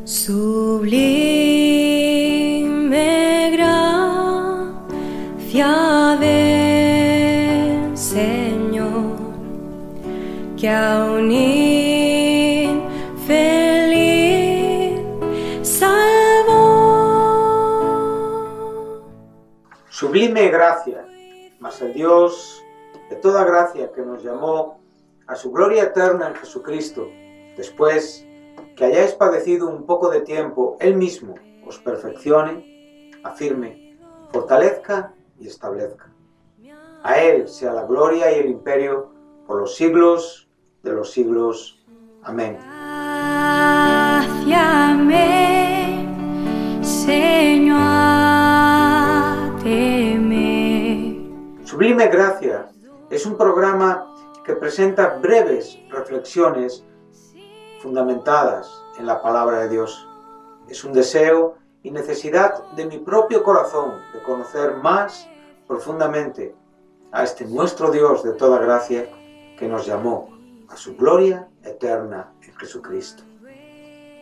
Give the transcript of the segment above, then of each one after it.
Sublime gracia del Señor, que a un infeliz salvó. Sublime gracia, mas el Dios de toda gracia que nos llamó a su gloria eterna en Jesucristo, después que hayáis padecido un poco de tiempo, Él mismo os perfeccione, afirme, fortalezca y establezca. A Él sea la gloria y el imperio por los siglos de los siglos. Amén. Gracia me enseñó a temer. Sublime Gracia es un programa que presenta breves reflexiones fundamentadas en la palabra de Dios. Es un deseo y necesidad de mi propio corazón de conocer más profundamente a este nuestro Dios de toda gracia que nos llamó a su gloria eterna en Jesucristo.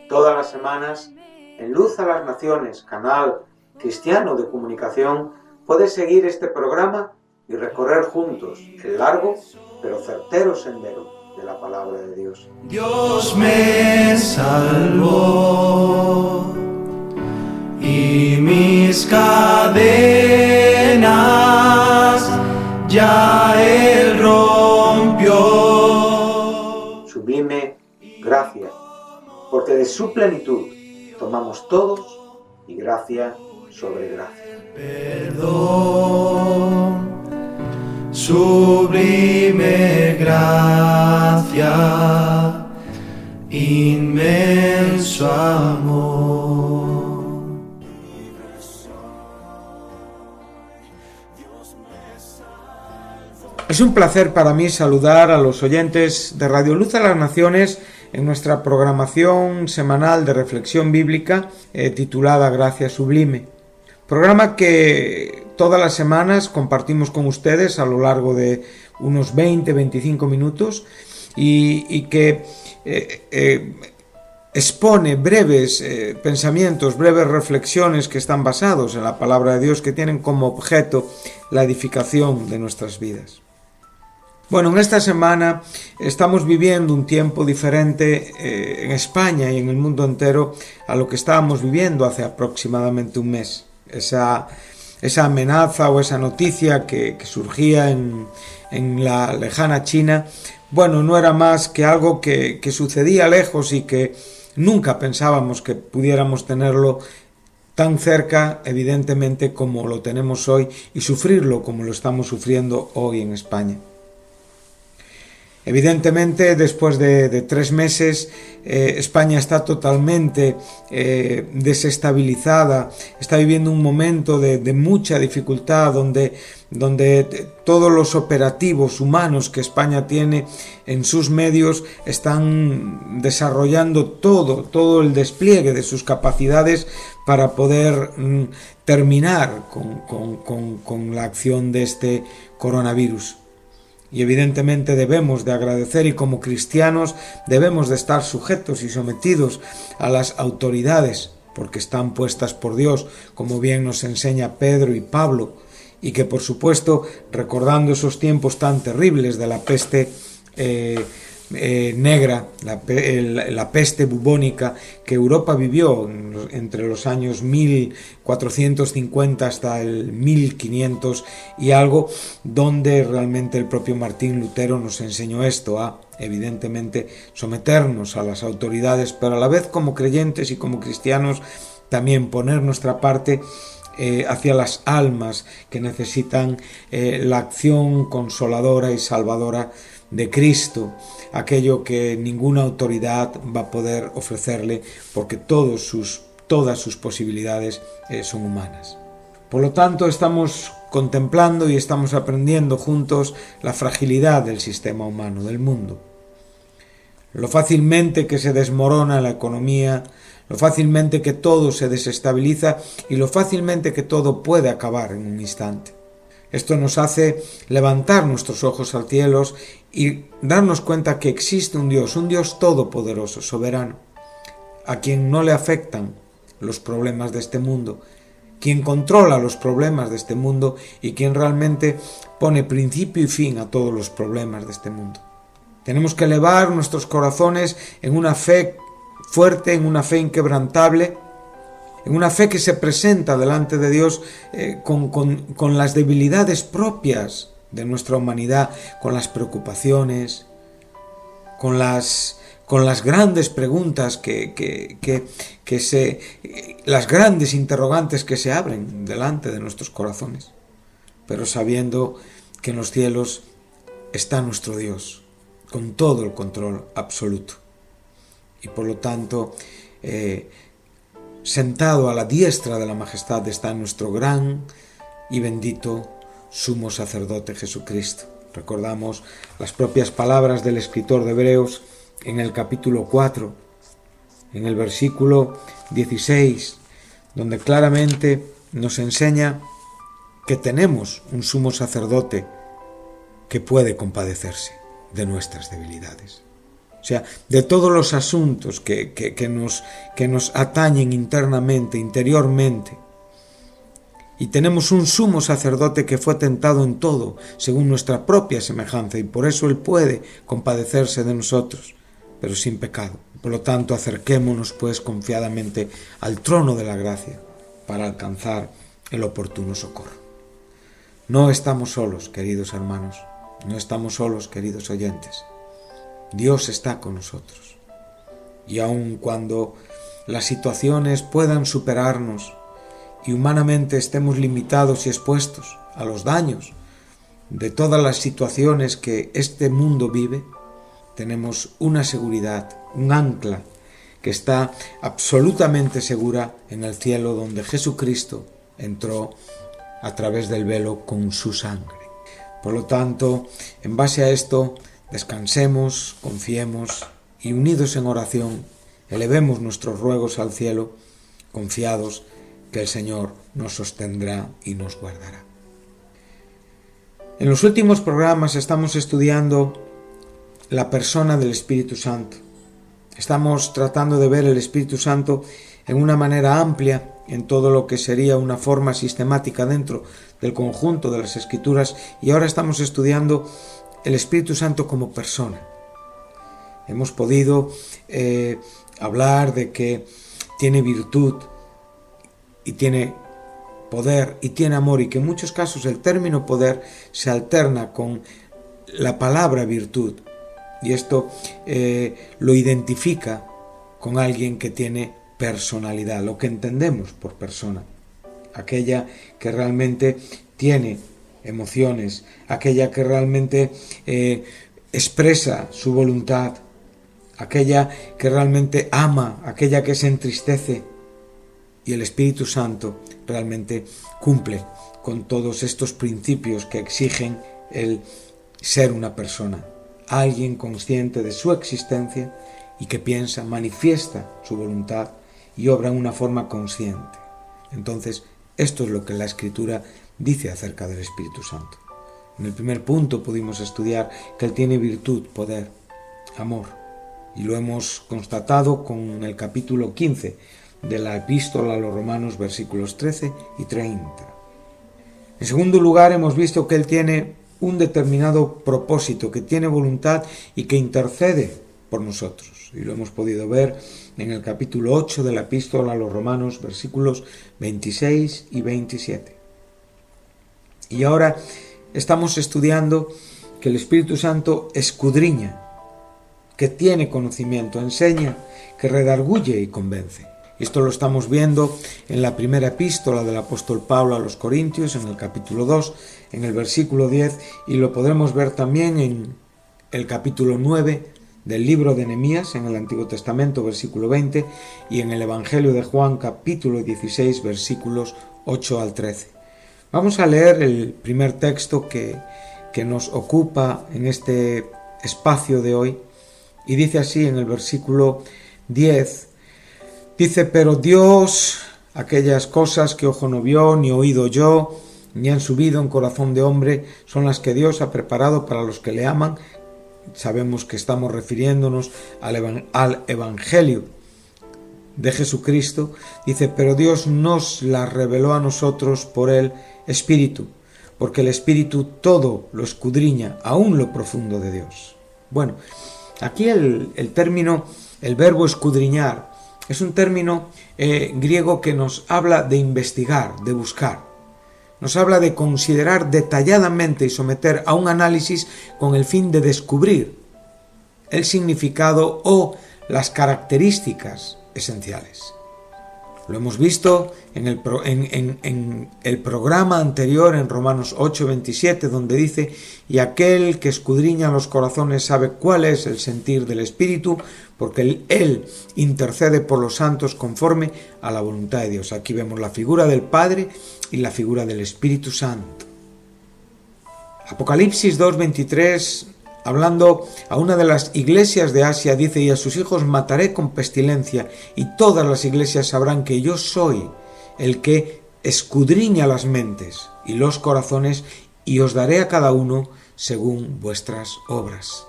Todas las semanas, en Luz a las Naciones, canal cristiano de comunicación, puedes seguir este programa y recorrer juntos el largo pero certero sendero de la palabra de Dios. Dios me salvó y mis cadenas ya Él rompió. Sublime gracia, porque de su plenitud tomamos todos y gracia sobre gracia. Perdón, sublime gracia, inmenso amor. Es un placer para mí saludar a los oyentes de Radio Luz a las Naciones en nuestra programación semanal de reflexión bíblica titulada Gracia Sublime. Programa que todas las semanas compartimos con ustedes a lo largo de unos 20-25 minutos y que expone breves pensamientos, breves reflexiones que están basados en la palabra de Dios, que tienen como objeto la edificación de nuestras vidas. Bueno, en esta semana estamos viviendo un tiempo diferente en España y en el mundo entero a lo que estábamos viviendo hace aproximadamente un mes. Esa amenaza o esa noticia que surgía en la lejana China, bueno, no era más que algo que sucedía lejos y que nunca pensábamos que pudiéramos tenerlo tan cerca, evidentemente, como lo tenemos hoy, y sufrirlo como lo estamos sufriendo hoy en España. Evidentemente, después de 3 meses, España está totalmente desestabilizada, está viviendo un momento de mucha dificultad, donde todos los operativos humanos que España tiene en sus medios están desarrollando todo el despliegue de sus capacidades para poder terminar con la acción de este coronavirus. Y evidentemente debemos de agradecer, y como cristianos debemos de estar sujetos y sometidos a las autoridades, porque están puestas por Dios, como bien nos enseña Pedro y Pablo, y que por supuesto, recordando esos tiempos tan terribles de la peste negra, la peste bubónica que Europa vivió entre los años 1450 hasta el 1500 y algo, donde realmente el propio Martín Lutero nos enseñó esto, a evidentemente someternos a las autoridades, pero a la vez como creyentes y como cristianos también poner nuestra parte hacia las almas que necesitan la acción consoladora y salvadora de Cristo, aquello que ninguna autoridad va a poder ofrecerle, porque todas sus posibilidades son humanas. Por lo tanto, estamos contemplando y estamos aprendiendo juntos la fragilidad del sistema humano, del mundo. Lo fácilmente que se desmorona la economía, lo fácilmente que todo se desestabiliza y lo fácilmente que todo puede acabar en un instante. Esto nos hace levantar nuestros ojos al cielo y darnos cuenta que existe un Dios todopoderoso, soberano, a quien no le afectan los problemas de este mundo, quien controla los problemas de este mundo y quien realmente pone principio y fin a todos los problemas de este mundo. Tenemos que elevar nuestros corazones en una fe fuerte, en una fe inquebrantable, en una fe que se presenta delante de Dios con las debilidades propias de nuestra humanidad, con las preocupaciones, con las grandes preguntas las grandes interrogantes que se abren delante de nuestros corazones, pero sabiendo que en los cielos está nuestro Dios, con todo el control absoluto. Y por lo tanto, sentado a la diestra de la majestad está nuestro gran y bendito sumo sacerdote Jesucristo. Recordamos las propias palabras del escritor de Hebreos en el capítulo 4, en el versículo 16, donde claramente nos enseña que tenemos un sumo sacerdote que puede compadecerse de nuestras debilidades. O sea, de todos los asuntos que nos atañen internamente, interiormente. Y tenemos un sumo sacerdote que fue tentado en todo, según nuestra propia semejanza, y por eso Él puede compadecerse de nosotros, pero sin pecado. Por lo tanto, acerquémonos pues confiadamente al trono de la gracia para alcanzar el oportuno socorro. No estamos solos, queridos hermanos, no estamos solos, queridos oyentes. Dios está con nosotros. Y aun cuando las situaciones puedan superarnos y humanamente estemos limitados y expuestos a los daños de todas las situaciones que este mundo vive, tenemos una seguridad, un ancla que está absolutamente segura en el cielo, donde Jesucristo entró a través del velo con su sangre. Por lo tanto, en base a esto, descansemos, confiemos y unidos en oración, elevemos nuestros ruegos al cielo, confiados que el Señor nos sostendrá y nos guardará. En los últimos programas estamos estudiando la persona del Espíritu Santo. Estamos tratando de ver el Espíritu Santo en una manera amplia, en todo lo que sería una forma sistemática dentro del conjunto de las Escrituras, y ahora estamos estudiando el Espíritu Santo como persona. Hemos podido hablar de que tiene virtud y tiene poder y tiene amor, y que en muchos casos el término poder se alterna con la palabra virtud, y esto lo identifica con alguien que tiene personalidad, lo que entendemos por persona, aquella que realmente tiene emociones, aquella que realmente expresa su voluntad, aquella que realmente ama, aquella que se entristece. Y el Espíritu Santo realmente cumple con todos estos principios que exigen el ser una persona, alguien consciente de su existencia y que piensa, manifiesta su voluntad y obra en una forma consciente. Entonces, esto es lo que la Escritura dice acerca del Espíritu Santo. En el primer punto pudimos estudiar que Él tiene virtud, poder, amor, y lo hemos constatado con el capítulo 15 de la Epístola a los Romanos, versículos 13 y 30. En segundo lugar, hemos visto que Él tiene un determinado propósito, que tiene voluntad y que intercede por nosotros. Y lo hemos podido ver en el capítulo 8 de la Epístola a los Romanos, versículos 26 y 27. Y ahora estamos estudiando que el Espíritu Santo escudriña, que tiene conocimiento, enseña, que redarguye y convence. Esto lo estamos viendo en la primera epístola del apóstol Pablo a los Corintios, en el capítulo 2, en el versículo 10, y lo podremos ver también en el capítulo 9 del libro de Nehemías, en el Antiguo Testamento, versículo 20, y en el Evangelio de Juan, capítulo 16, versículos 8 al 13. Vamos a leer el primer texto que nos ocupa en este espacio de hoy, y dice así en el versículo 10, dice: pero Dios, aquellas cosas que ojo no vio, ni oído yo, ni han subido en corazón de hombre, son las que Dios ha preparado para los que le aman. Sabemos que estamos refiriéndonos al Evangelio de Jesucristo, dice, pero Dios nos la reveló a nosotros por el Espíritu, porque el Espíritu todo lo escudriña, aún lo profundo de Dios. Bueno, aquí el término, el verbo escudriñar, es un término griego que nos habla de investigar, de buscar. Nos habla de considerar detalladamente y someter a un análisis con el fin de descubrir el significado o las características esenciales. Lo hemos visto en el programa anterior, en Romanos 8:27, donde dice: y aquel que escudriña los corazones sabe cuál es el sentir del Espíritu, porque Él intercede por los santos conforme a la voluntad de Dios. Aquí vemos la figura del Padre y la figura del Espíritu Santo. Apocalipsis 2:23, hablando a una de las iglesias de Asia, dice: y a sus hijos mataré con pestilencia, y todas las iglesias sabrán que yo soy el que escudriña las mentes y los corazones, y os daré a cada uno según vuestras obras.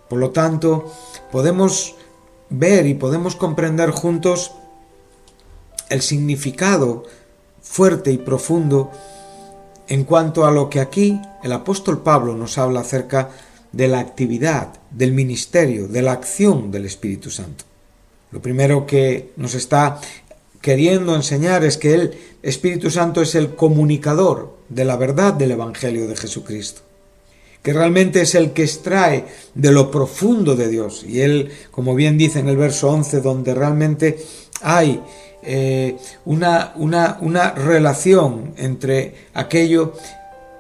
Por lo tanto, podemos ver y podemos comprender juntos el significado fuerte y profundo en cuanto a lo que aquí el apóstol Pablo nos habla acerca de la actividad, del ministerio, de la acción del Espíritu Santo. Lo primero que nos está queriendo enseñar es que el Espíritu Santo es el comunicador de la verdad del Evangelio de Jesucristo, que realmente es el que extrae de lo profundo de Dios. Y Él, como bien dice en el verso 11, donde realmente hay una relación entre aquello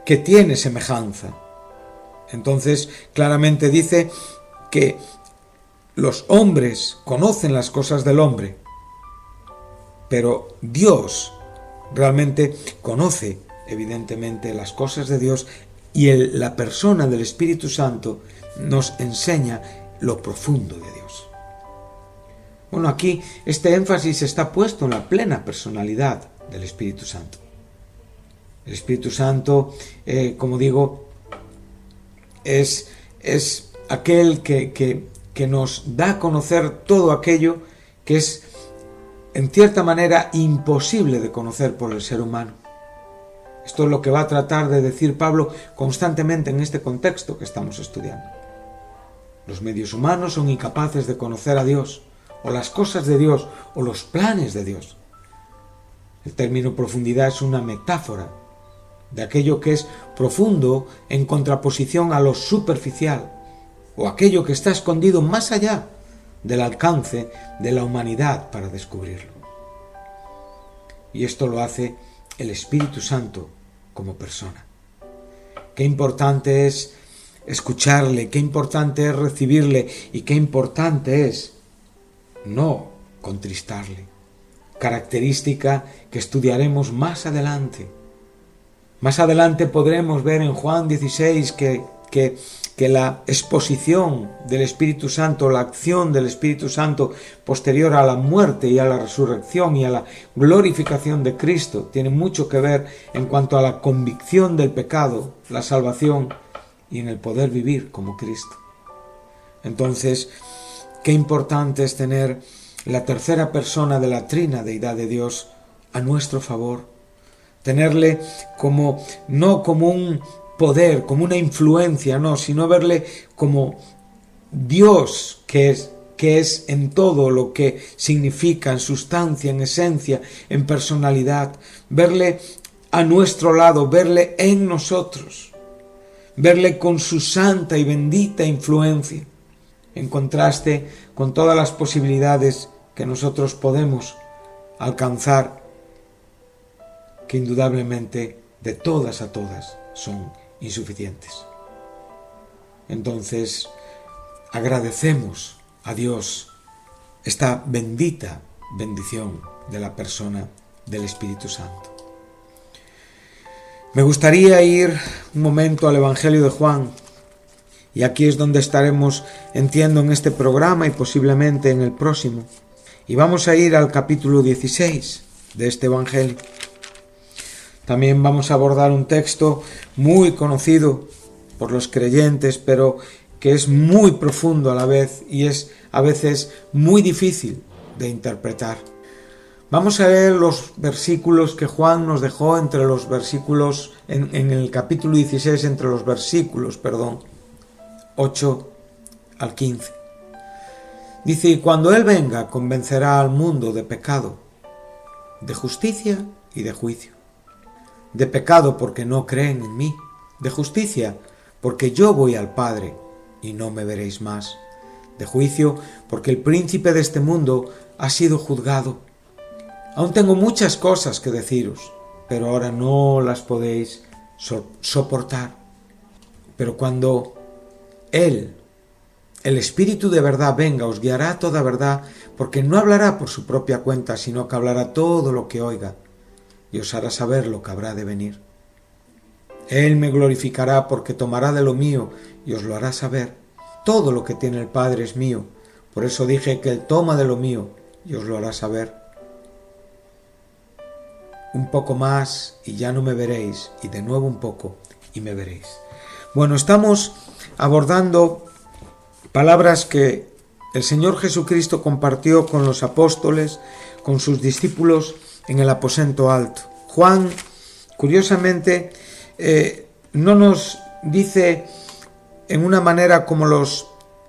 que tiene semejanza. Entonces, claramente dice que los hombres conocen las cosas del hombre, pero Dios realmente conoce, evidentemente, las cosas de Dios, y la persona del Espíritu Santo nos enseña lo profundo de Dios. Bueno, aquí este énfasis está puesto en la plena personalidad del Espíritu Santo. El Espíritu Santo, como digo, es aquel que nos da a conocer todo aquello que es, en cierta manera, imposible de conocer por el ser humano. Esto es lo que va a tratar de decir Pablo constantemente en este contexto que estamos estudiando. Los medios humanos son incapaces de conocer a Dios, o las cosas de Dios, o los planes de Dios. El término profundidad es una metáfora de aquello que es profundo en contraposición a lo superficial, o aquello que está escondido más allá del alcance de la humanidad para descubrirlo. Y esto lo hace el Espíritu Santo como persona. Qué importante es escucharle, qué importante es recibirle, y qué importante es no contristarle. Característica que estudiaremos más adelante. Más adelante podremos ver en Juan 16 que la exposición del Espíritu Santo, la acción del Espíritu Santo posterior a la muerte y a la resurrección y a la glorificación de Cristo tiene mucho que ver en cuanto a la convicción del pecado, la salvación y en el poder vivir como Cristo. Entonces, qué importante es tener la tercera persona de la trina deidad de Dios a nuestro favor. Tenerle no como un poder, como una influencia, no, sino verle como Dios que es en todo lo que significa, en sustancia, en esencia, en personalidad. Verle a nuestro lado, verle en nosotros, verle con su santa y bendita influencia, en contraste con todas las posibilidades que nosotros podemos alcanzar, que indudablemente de todas a todas son insuficientes. Entonces, agradecemos a Dios esta bendita bendición de la persona del Espíritu Santo. Me gustaría ir un momento al Evangelio de Juan, y aquí es donde estaremos, entiendo, en este programa y posiblemente en el próximo. Y vamos a ir al capítulo 16 de este Evangelio. También vamos a abordar un texto muy conocido por los creyentes, pero que es muy profundo a la vez y es a veces muy difícil de interpretar. Vamos a leer los versículos que Juan nos dejó entre los versículos, en el capítulo 16, entre los versículos, 8 al 15. Dice: y cuando Él venga, convencerá al mundo de pecado, de justicia y de juicio. De pecado porque no creen en mí, de justicia porque yo voy al Padre y no me veréis más, de juicio porque el príncipe de este mundo ha sido juzgado. Aún tengo muchas cosas que deciros, pero ahora no las podéis soportar. Pero cuando Él, el Espíritu de verdad, venga, os guiará a toda verdad, porque no hablará por su propia cuenta, sino que hablará todo lo que oiga, y os hará saber lo que habrá de venir. Él me glorificará, porque tomará de lo mío y os lo hará saber. Todo lo que tiene el Padre es mío, por eso dije que Él toma de lo mío y os lo hará saber. Un poco más y ya no me veréis, y de nuevo un poco y me veréis. Bueno, estamos abordando palabras que el Señor Jesucristo compartió con los apóstoles, con sus discípulos en el aposento alto. Juan, curiosamente, no nos dice en una manera como los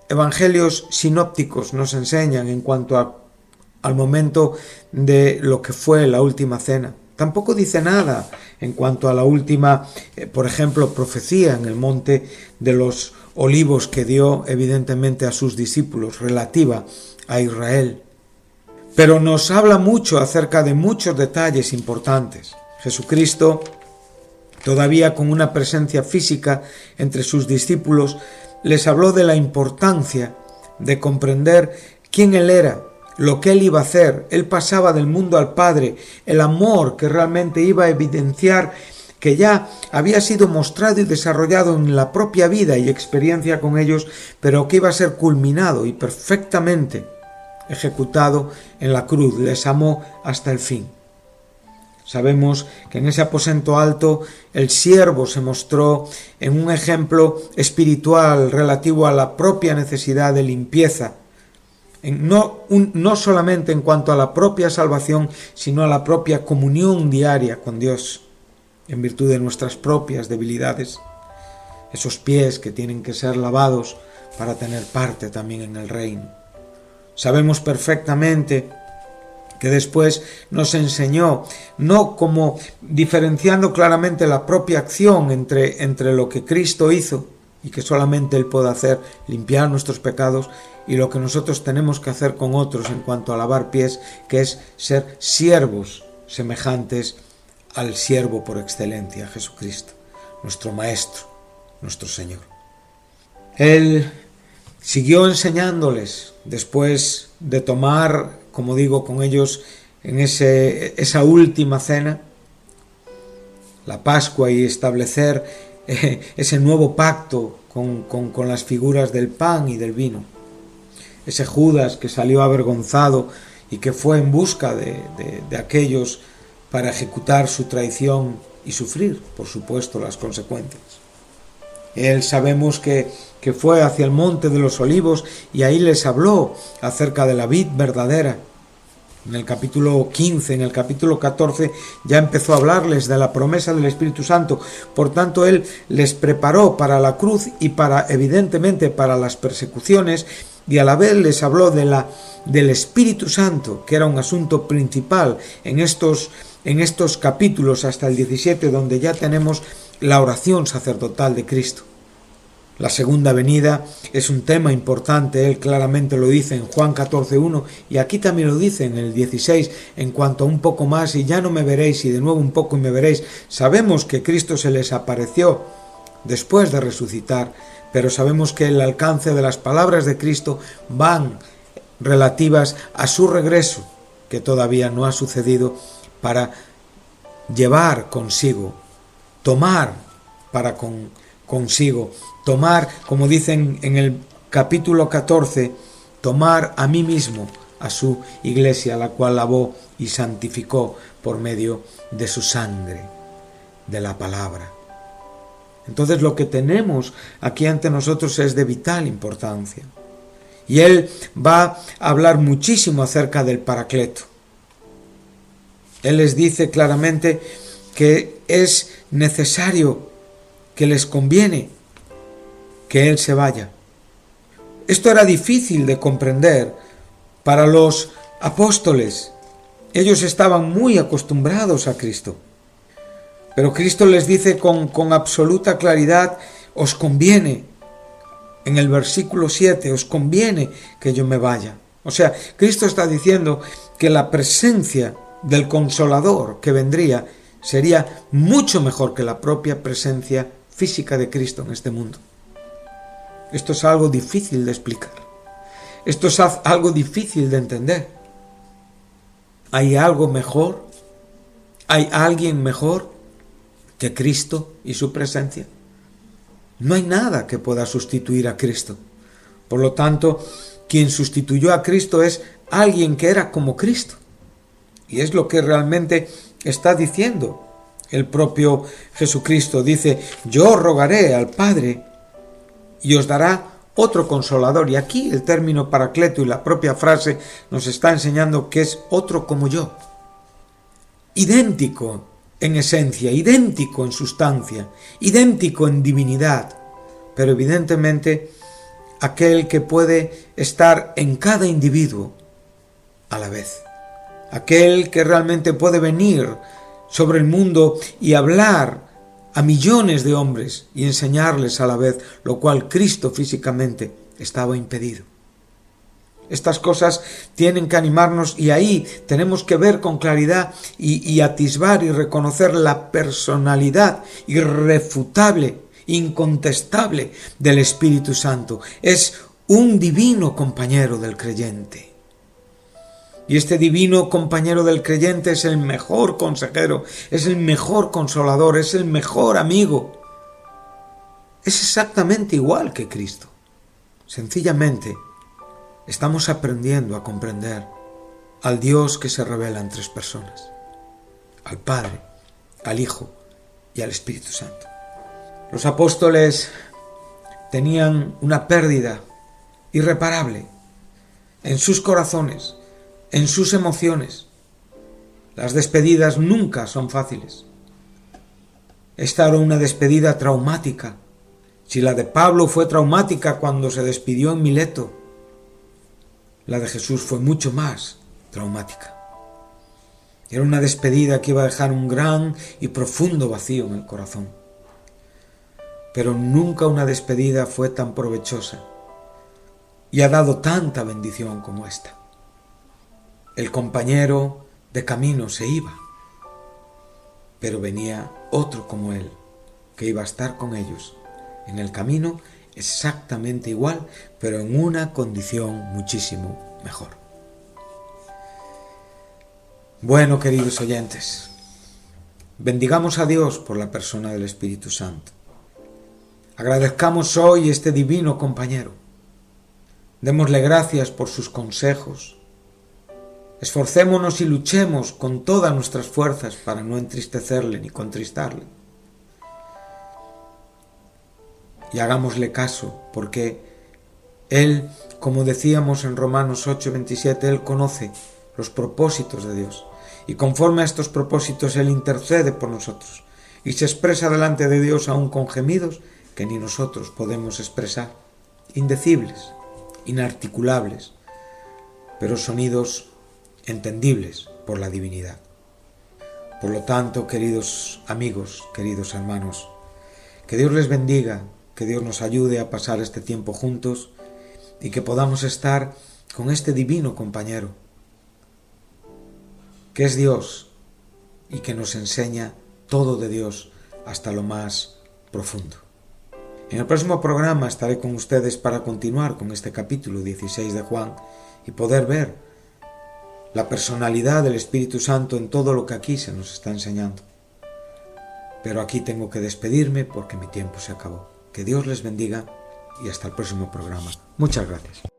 evangelios sinópticos nos enseñan en cuanto al momento de lo que fue la última cena. Tampoco dice nada en cuanto a la última, por ejemplo, profecía en el monte de los olivos que dio evidentemente a sus discípulos, relativa a Israel. Pero nos habla mucho acerca de muchos detalles importantes. Jesucristo, todavía con una presencia física entre sus discípulos, les habló de la importancia de comprender quién Él era, lo que Él iba a hacer. Él pasaba del mundo al Padre, el amor que realmente iba a evidenciar, que ya había sido mostrado y desarrollado en la propia vida y experiencia con ellos, pero que iba a ser culminado y perfectamente ejecutado en la cruz. Les amó hasta el fin. Sabemos que en ese aposento alto el siervo se mostró en un ejemplo espiritual relativo a la propia necesidad de limpieza, no solamente en cuanto a la propia salvación, sino a la propia comunión diaria con Dios, en virtud de nuestras propias debilidades. Esos pies que tienen que ser lavados para tener parte también en el reino. Sabemos perfectamente que después nos enseñó, no como diferenciando claramente la propia acción entre lo que Cristo hizo y que solamente Él puede hacer, limpiar nuestros pecados, y lo que nosotros tenemos que hacer con otros en cuanto a lavar pies, que es ser siervos semejantes al siervo por excelencia, Jesucristo, nuestro Maestro, nuestro Señor. Él siguió enseñándoles después de tomar, como digo, con ellos en esa última cena, la Pascua, y establecer ese nuevo pacto con las figuras del pan y del vino. Ese Judas que salió avergonzado y que fue en busca de aquellos para ejecutar su traición y sufrir, por supuesto, las consecuencias. Él sabemos que fue hacia el monte de los olivos y ahí les habló acerca de la vid verdadera. En el capítulo 15, en el capítulo 14 ya empezó a hablarles de la promesa del Espíritu Santo. Por tanto, Él les preparó para la cruz y evidentemente para las persecuciones, y a la vez les habló del Espíritu Santo, que era un asunto principal en estos capítulos hasta el 17, donde ya tenemos la oración sacerdotal de Cristo. La segunda venida es un tema importante. Él claramente lo dice en Juan 14:1, y aquí también lo dice en el 16, en cuanto a un poco más y ya no me veréis, y de nuevo un poco y me veréis. Sabemos que Cristo se les apareció después de resucitar, pero sabemos que el alcance de las palabras de Cristo van relativas a su regreso, que todavía no ha sucedido, para llevar consigo, tomar para consigo, tomar, como dicen en el capítulo 14, tomar a mí mismo, a su iglesia, la cual lavó y santificó por medio de su sangre, de la palabra. Entonces lo que tenemos aquí ante nosotros es de vital importancia. Y él va a hablar muchísimo acerca del Paracleto. Él les dice claramente que es necesario, que les conviene que él se vaya. Esto era difícil de comprender para los apóstoles. Ellos estaban muy acostumbrados a Cristo. Pero Cristo les dice con absoluta claridad, os conviene, en el versículo 7, os conviene que yo me vaya. O sea, Cristo está diciendo que la presencia del Consolador que vendría sería mucho mejor que la propia presencia física de Cristo en este mundo. Esto es algo difícil de explicar. Esto es algo difícil de entender. ¿Hay algo mejor? ¿Hay alguien mejor que Cristo y su presencia? No hay nada que pueda sustituir a Cristo. Por lo tanto, quien sustituyó a Cristo es alguien que era como Cristo. Y es lo que realmente está diciendo el propio Jesucristo. Dice, yo rogaré al Padre y os dará otro consolador. Y aquí el término paracleto y la propia frase nos está enseñando que es otro como yo. Idéntico en esencia, idéntico en sustancia, idéntico en divinidad, pero evidentemente aquel que puede estar en cada individuo a la vez. Aquel que realmente puede venir sobre el mundo y hablar a millones de hombres y enseñarles a la vez, lo cual Cristo físicamente estaba impedido. Estas cosas tienen que animarnos y ahí tenemos que ver con claridad y atisbar y reconocer la personalidad irrefutable, incontestable del Espíritu Santo. Es un divino compañero del creyente. Y este divino compañero del creyente es el mejor consejero, es el mejor consolador, es el mejor amigo. Es exactamente igual que Cristo. Sencillamente, estamos aprendiendo a comprender al Dios que se revela en tres personas: al Padre, al Hijo y al Espíritu Santo. Los apóstoles tenían una pérdida irreparable en sus corazones, en sus emociones. Las despedidas nunca son fáciles. Esta era una despedida traumática. Si la de Pablo fue traumática cuando se despidió en Mileto, la de Jesús fue mucho más traumática. Era una despedida que iba a dejar un gran y profundo vacío en el corazón. Pero nunca una despedida fue tan provechosa y ha dado tanta bendición como esta. El compañero de camino se iba, pero venía otro como él, que iba a estar con ellos en el camino exactamente igual, pero en una condición muchísimo mejor. Bueno, queridos oyentes, bendigamos a Dios por la persona del Espíritu Santo. Agradezcamos hoy este divino compañero. Démosle gracias por sus consejos. Esforcémonos y luchemos con todas nuestras fuerzas para no entristecerle ni contristarle. Y hagámosle caso, porque Él, como decíamos en Romanos 8:27, Él conoce los propósitos de Dios. Y conforme a estos propósitos, Él intercede por nosotros y se expresa delante de Dios aún con gemidos que ni nosotros podemos expresar, indecibles, inarticulables, pero sonidos entendibles por la divinidad. Por lo tanto, queridos amigos, queridos hermanos, que Dios les bendiga, que Dios nos ayude a pasar este tiempo juntos y que podamos estar con este divino compañero, que es Dios y que nos enseña todo de Dios hasta lo más profundo. En el próximo programa estaré con ustedes para continuar con este capítulo 16 de Juan y poder ver la personalidad del Espíritu Santo en todo lo que aquí se nos está enseñando. Pero aquí tengo que despedirme porque mi tiempo se acabó. Que Dios les bendiga y hasta el próximo programa. Muchas gracias.